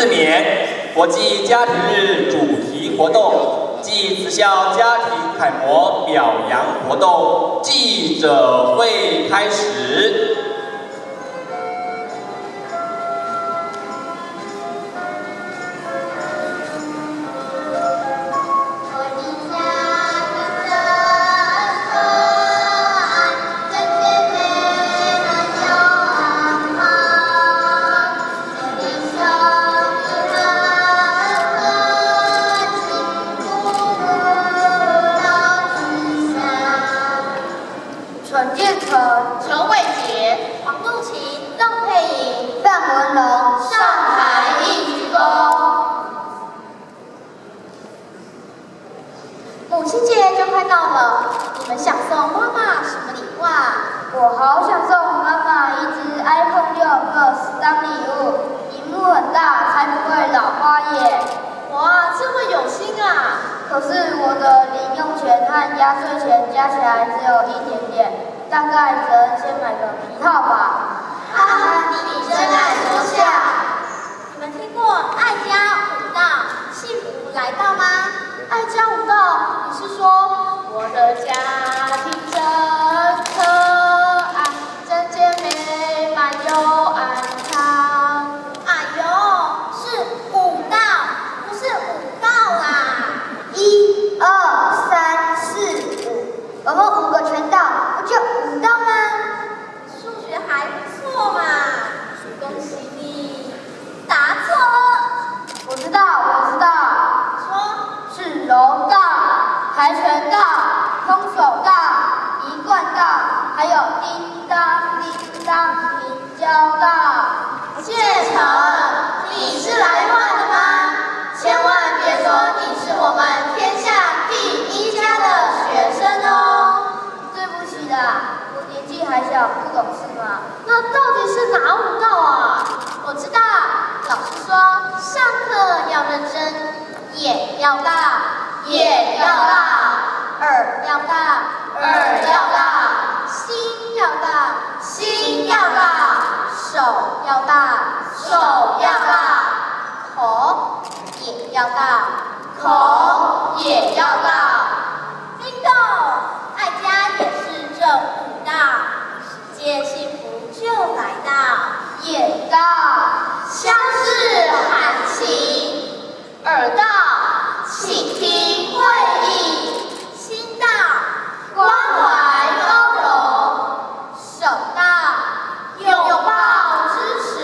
4年国际家庭日主题活动暨慈孝家庭楷模表扬活动记者会开始。 陈建成、陈伟杰、黄杜琪、邓佩莹、范文龙上台一鞠躬。母亲节就快到了，你们想送妈妈什么礼物啊？我好想送妈妈一只 iPhone 6 Plus 当礼物，屏幕很大，才不会老花耶。哇，这么有心啊！可是我的零用钱和压岁钱加起来只有一点点。 大概只能先买个皮套吧。哈哈，你真爱说笑。你们听过爱家舞蹈幸福来到吗？爱家舞蹈，你是说我的家庭真可爱，真健美满又安康。哎呦，是舞蹈，不是舞蹈啦。1、2、3、4、5，我们5个全到。 就舞蹈吗？数学还不错嘛，恭喜你答错了。我知道，说是柔道、跆拳道、空手道、一贯道，还有叮当叮当平交道。建成，你是来乱的吗？千万别说你是我们天下第1家的学生哦。 我年纪还小，不懂事嘛。那到底是哪舞蹈啊？我知道，老师说上课要认真，眼要大，眼要大；耳要大，耳要大；心要大，心要大；手要大，手要大；口也要大，口也要大。bingo， 爱家也是。 这舞蹈，世界幸福就来到，眼到相视含情，耳到倾听会意，心到关怀包容，手到拥抱支持，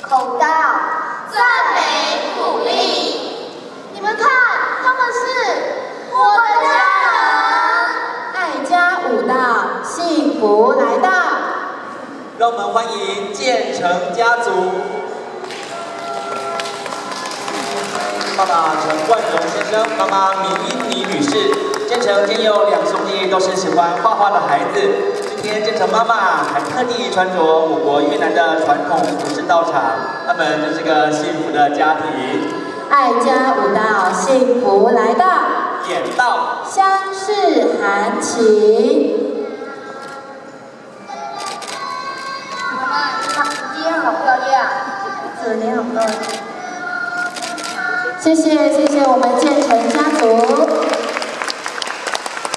口到赞美鼓励。你们看，他们是我的家人。 舞蹈幸福来到，让我们欢迎建成家族。爸爸陈冠荣先生，妈妈米英妮女士。建成天佑2兄弟都是喜欢画画的孩子。今天建成妈妈还特地穿着我国越南的传统服饰到场，他们真是个幸福的家庭。爱家舞蹈幸福来到。 眼到相视含情。妈妈，你今天好漂亮，你好漂亮。谢谢我们建成家族。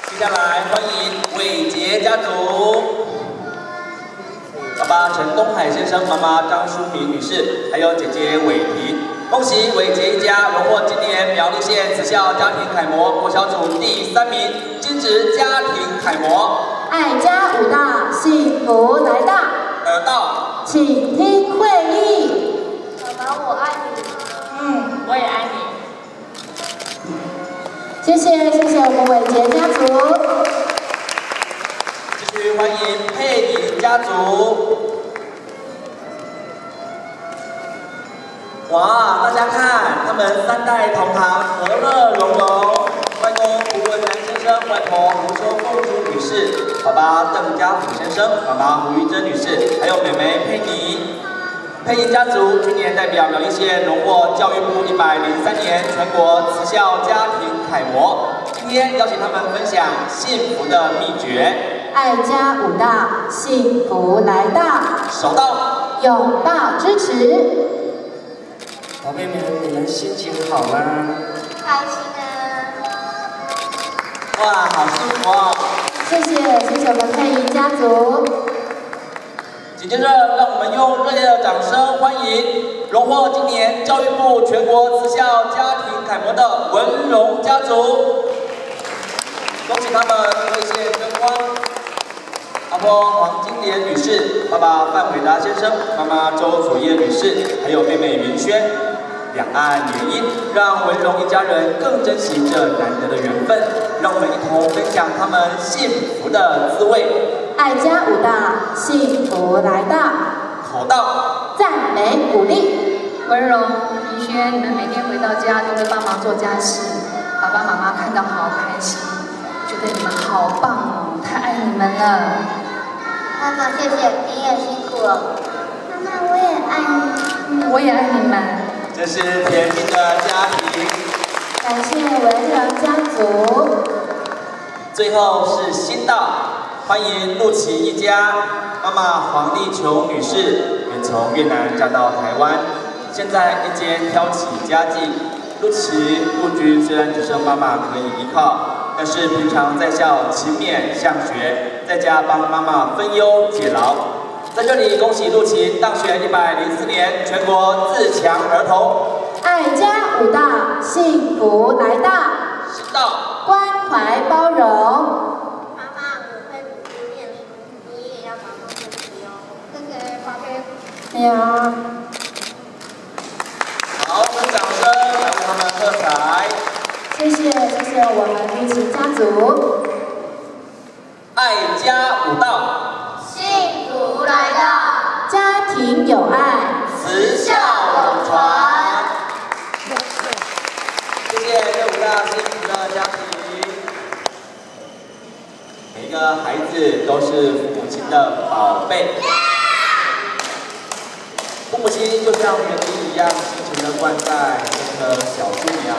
接下来欢迎伟杰家族。爸爸陈东海先生，妈妈张淑敏女士，还有姐姐伟婷。 恭喜伟杰一家荣获今年苗栗县慈孝家庭楷模国小组第3名，金质家庭楷模。爱家舞蹈幸福来到，耳到，请听会议。妈妈我爱你，我也爱你。谢谢我们伟杰家族。继续欢迎佩妮家族。 哇，大家看，他们3代同堂，和乐融融。外公胡文南先生，外婆胡秋凤珠女士，爸爸邓家福先生，妈妈胡玉珍女士，还有妹妹佩妮。佩妮家族今年代表苗栗县荣获教育部103年全国慈孝家庭楷模。今天邀请他们分享幸福的秘诀。爱家舞蹈幸福来到，手到，拥抱支持。宝贝们，你们心情好吗？开心啊！哇，好幸福哦！谢谢我们佩仪家族。紧接着，让我们用热烈的掌声欢迎荣获今年教育部全国慈孝家庭楷模的文荣家族，恭喜他们兑现争光。阿婆黄金莲女士、爸爸范伟达先生、妈妈周祖叶女士，还有妹妹云轩，两岸联姻，让文荣一家人更珍惜这难得的缘分。让我们一同分享他们幸福的滋味。爱家五大，幸福来到。口到，赞美鼓励。文荣、怡轩，你们每天回到家都会帮忙做家事，爸爸妈妈看到好开心，觉得你们好棒哦，太爱你们了。妈妈，谢谢，你也辛苦了。妈妈，我也爱你。我也爱你们。这是甜蜜的家庭。感谢文荣家族。最后是新到，欢迎陆琪一家。妈妈黄丽琼女士也从越南嫁到台湾，现在一肩挑起家计。陆琪陆军虽然只剩妈妈可以依靠，但是平常在校勤勉向学，在家帮妈妈分忧解劳。在这里恭喜陆琪当选104年全国自强儿童。爱家五大，幸福来到。新到，关怀包容。妈妈，我会努力念书，你也要好好学习哦。谢谢，宝贝。哎呀，好，我们掌声来为他们喝彩。谢谢我们陆琪家族。爱家五道，幸福来到，家庭有爱，慈孝永传。谢谢这5大幸福的家庭，每一个孩子都是父母亲的宝贝。父母亲就像园丁一样，辛勤的灌溉这棵小树苗，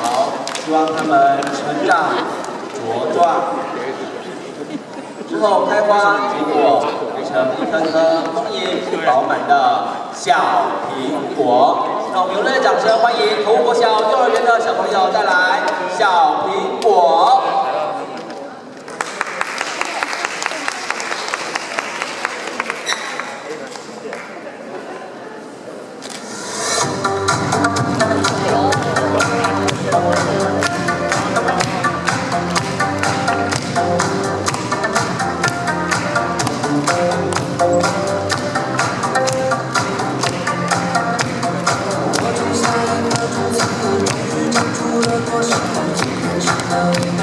希望它们成长茁壮，之后开花结果，变成一颗颗丰盈饱满的小苹果。让我们用热烈掌声欢迎头屋国小幼儿园的小朋友带来小苹果。我种下一颗种子，终于长出了果实。今天吃了一大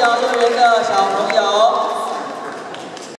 小幼儿园的小朋友。